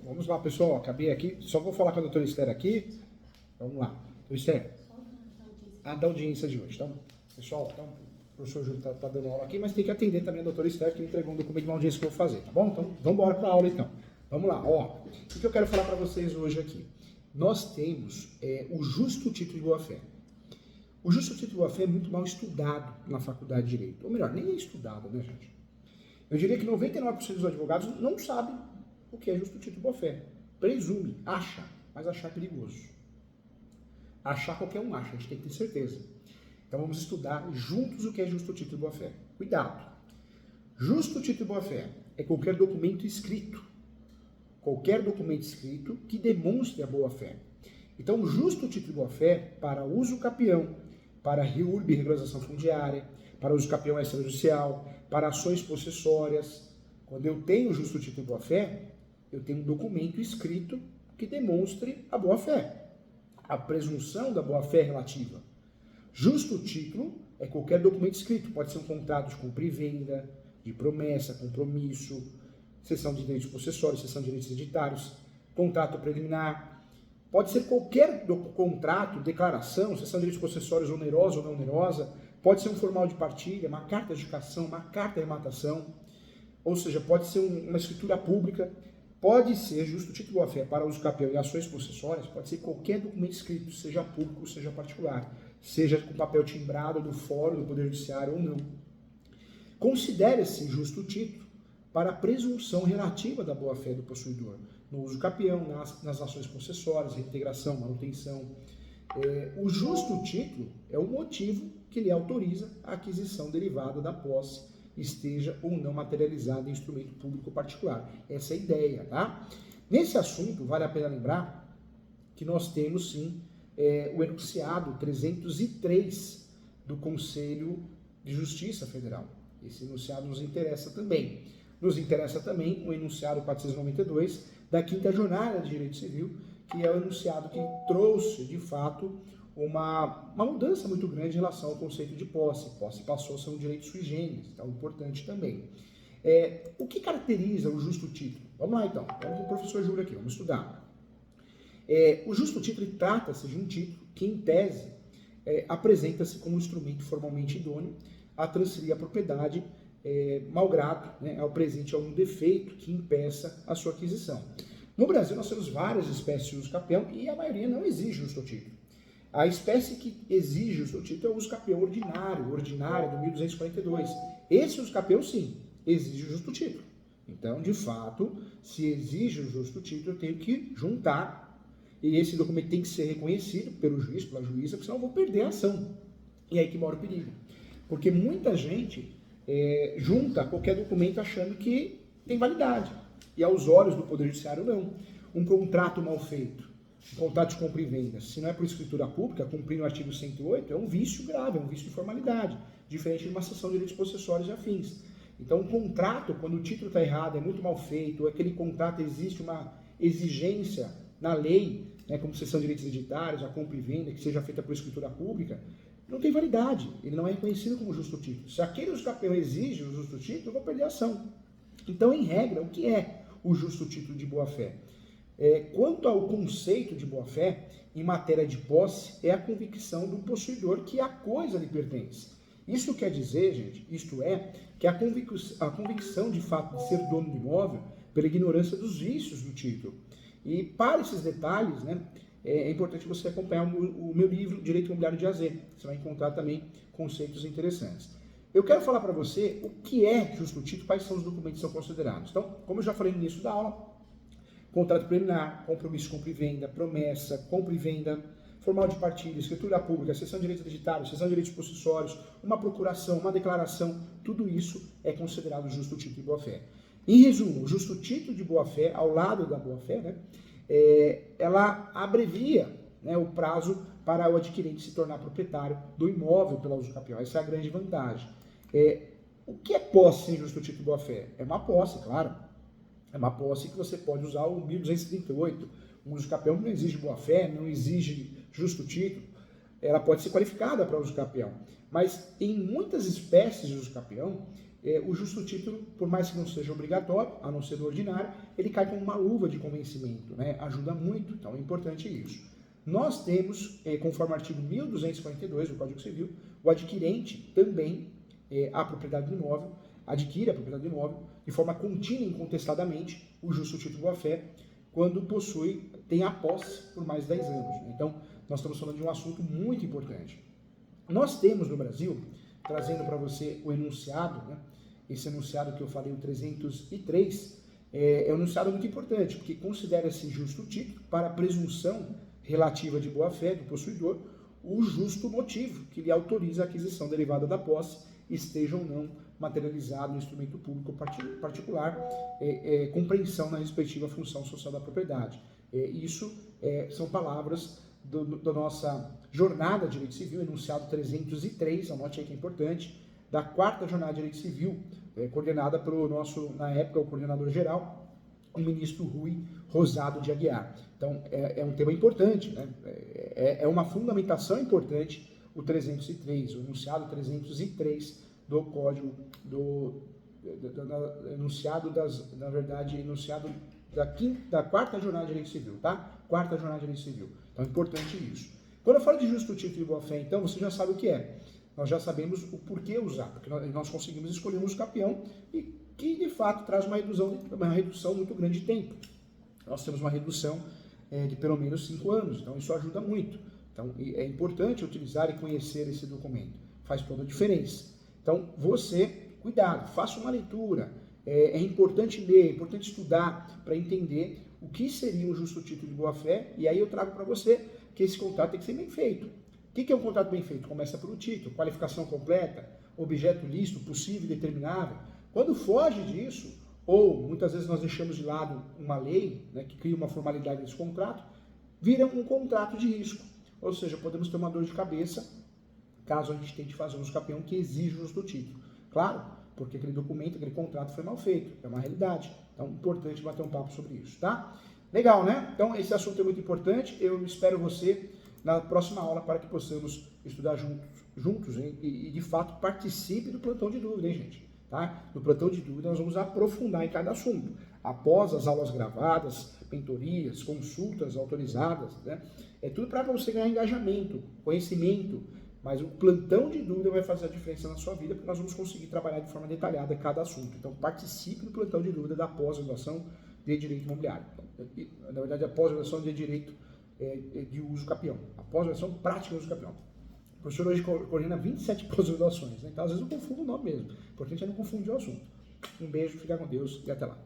Vamos lá, pessoal. Acabei aqui. Só vou falar com a doutora Esther aqui. Vamos lá. Doutora Esther, a da audiência de hoje. Então, pessoal, o professor Júlio está dando aula aqui, mas tem que atender também a doutora Esther, que me entregou um documento de uma audiência que eu vou fazer, tá bom? Então, vamos embora para a aula, então. Vamos lá. Ó, o que eu quero falar para vocês hoje aqui? Nós temos o justo título de boa-fé. O justo título de boa-fé é muito mal estudado na faculdade de Direito. Ou melhor, nem é estudado, né, gente? Eu diria que 99% dos advogados não sabem o que é justo título de boa-fé. Presume, acha, mas achar é perigoso. Achar qualquer um acha, a gente tem que ter certeza. Então vamos estudar juntos o que é justo título de boa-fé. Cuidado! Justo título de boa-fé é qualquer documento escrito. Qualquer documento escrito que demonstre a boa-fé. Então, justo título de boa-fé para uso capião, para REURB, regularização fundiária, para uso capião extrajudicial, para ações possessórias. Quando eu tenho justo título de boa-fé, eu tenho um documento escrito que demonstre a boa-fé. A presunção da boa-fé relativa. Justo título é qualquer documento escrito. Pode ser um contrato de compra e venda, de promessa, compromisso, cessão de direitos possessórios, cessão de direitos hereditários, contrato preliminar. Pode ser qualquer contrato, declaração, cessão de direitos possessórios onerosa ou não onerosa. Pode ser um formal de partilha, uma carta de educação, uma carta de arrematação. Ou seja, pode ser uma escritura pública. Pode ser justo título de boa-fé para uso capião e ações possessórias. Pode ser qualquer documento escrito, seja público, seja particular. Seja com papel timbrado do Fórum do Poder Judiciário ou não. Considere-se justo título para a presunção relativa da boa-fé do possuidor, no uso capião, nas ações possessórias, reintegração, manutenção. O justo título é o motivo que lhe autoriza a aquisição derivada da posse, esteja ou não materializada em instrumento público ou particular. Essa é a ideia, tá? Nesse assunto, vale a pena lembrar que nós temos, sim, o enunciado 303 do Conselho de Justiça Federal. Esse enunciado nos interessa também. Nos interessa também o enunciado 492 da 5ª Jornada de Direito Civil, que é o enunciado que trouxe, de fato, uma mudança muito grande em relação ao conceito de posse. Posse passou a ser um direito sui generis, então importante também. O que caracteriza o justo título? Vamos lá, então. Vamos com o professor Júlio aqui, vamos estudar. O justo título trata-se de um título que, em tese, apresenta-se como um instrumento formalmente idôneo a transferir a propriedade malgrado, né, ao presente algum defeito que impeça a sua aquisição. No Brasil, nós temos várias espécies de uso capião e a maioria não exige justo título. A espécie que exige justo título é o uso capião ordinário do 1242. Esse uso capião, sim, exige justo título. Então, de fato, se exige o justo título, eu tenho que juntar, e esse documento tem que ser reconhecido pelo juiz, pela juíza, porque senão eu vou perder a ação. E aí que mora o perigo. Porque muita gente junta qualquer documento achando que tem validade. E aos olhos do Poder Judiciário, não. Um contrato mal feito, um contrato de compra e venda, se não é por escritura pública, cumprindo o artigo 108, é um vício grave, é um vício de formalidade, diferente de uma cessão de direitos possessórios e afins. Então, um contrato, quando o título está errado, é muito mal feito, ou aquele contrato existe uma exigência na lei, né, como cessão de direitos hereditários, a compra e venda, que seja feita por escritura pública, não tem validade, ele não é reconhecido como justo título. Se aquele uso capião exige o justo título, eu vou perder a ação. Então, em regra, o que é o justo título de boa-fé? Quanto ao conceito de boa-fé, em matéria de posse, é a convicção do possuidor que a coisa lhe pertence. Isso quer dizer, gente, isto é, que a convicção de fato de ser dono do imóvel pela ignorância dos vícios do título. E para esses detalhes, né, é importante você acompanhar o meu livro Direito Imobiliário de AZ. Você vai encontrar também conceitos interessantes. Eu quero falar para você o que é justo título, quais são os documentos que são considerados. Então, como eu já falei no início da aula, contrato preliminar, compromisso de compra e venda, promessa, compra e venda, formal de partilha, escritura pública, cessão de direitos hereditários, cessão de direitos possessórios, uma procuração, uma declaração, tudo isso é considerado justo título de boa-fé. Em resumo, o justo título de boa-fé, ao lado da boa-fé, né, ela abrevia, né, o prazo para o adquirente se tornar proprietário do imóvel pela uso capião. Essa é a grande vantagem. O que é posse sem justo título de boa-fé? É uma posse, claro. É uma posse que você pode usar o 1238. Um uso capião que não exige boa-fé, não exige justo título. Ela pode ser qualificada para uso capião. Mas em muitas espécies de uso capião, o justo título, por mais que não seja obrigatório, a não ser do ordinário, ele cai como uma luva de convencimento, né? Ajuda muito, então é importante isso. Nós temos, conforme o artigo 1242 do Código Civil, o adquirente também, a propriedade do imóvel, adquire a propriedade do imóvel de forma contínua e incontestadamente o justo título boa-fé quando tem a posse por mais de 10 anos. Então, nós estamos falando de um assunto muito importante. Nós temos no Brasil, trazendo para você o enunciado, né? Esse enunciado que eu falei, o 303, é um enunciado muito importante, porque considera-se justo título para a presunção relativa de boa-fé do possuidor o justo motivo que lhe autoriza a aquisição derivada da posse, esteja ou não materializado no instrumento público particular, compreensão na respectiva função social da propriedade. Isso são palavras da nossa jornada de direito civil, enunciado 303, anote aí que é importante, da 4ª jornada de direito civil, coordenada pelo nosso, na época, o coordenador-geral, o ministro Rui Rosado de Aguiar. Então, é um tema importante, né? É uma fundamentação importante o 303, o enunciado 303 do Código, enunciado enunciado da 4ª jornada de direito civil, tá? 4ª jornada de direito civil. Então, é importante isso. Quando eu falo de justo título e boa-fé, então, você já sabe o que é. Nós já sabemos o porquê usar, porque nós conseguimos escolher um uso capião e que, de fato, traz uma redução muito grande de tempo. Nós temos uma redução de pelo menos 5 anos, então isso ajuda muito. Então, é importante utilizar e conhecer esse documento. Faz toda a diferença. Então, cuidado, faça uma leitura. É importante ler, é importante estudar para entender o que seria um justo título de boa-fé, e aí eu trago para você que esse contrato tem que ser bem feito. O que é um contrato bem feito? Começa pelo título, qualificação completa, objeto lícito, possível e determinável. Quando foge disso, ou muitas vezes nós deixamos de lado uma lei, né, que cria uma formalidade nesse contrato, vira um contrato de risco. Ou seja, podemos ter uma dor de cabeça caso a gente tente fazer um uso capião que exige o justo título. Claro, porque aquele documento, aquele contrato foi mal feito, é uma realidade. Então, é importante bater um papo sobre isso, tá? Legal, né? Então, esse assunto é muito importante. Eu espero você na próxima aula para que possamos estudar juntos hein? E, de fato, participe do plantão de dúvida, hein, gente? Tá? No plantão de dúvida, nós vamos aprofundar em cada assunto. Após as aulas gravadas, mentorias, consultas autorizadas, né? É tudo para você ganhar engajamento, conhecimento. Mas o plantão de dúvida vai fazer a diferença na sua vida, porque nós vamos conseguir trabalhar de forma detalhada cada assunto. Então, participe do plantão de dúvida da pós-graduação de Direito Imobiliário. Na verdade, a pós-graduação de Direito de Uso Capião. A pós-graduação prática de uso capião. O professor hoje coordena 27 pós-graduações, né? Então às vezes eu confundo o nome mesmo. O importante é não confundir o assunto. Um beijo, fica com Deus e até lá.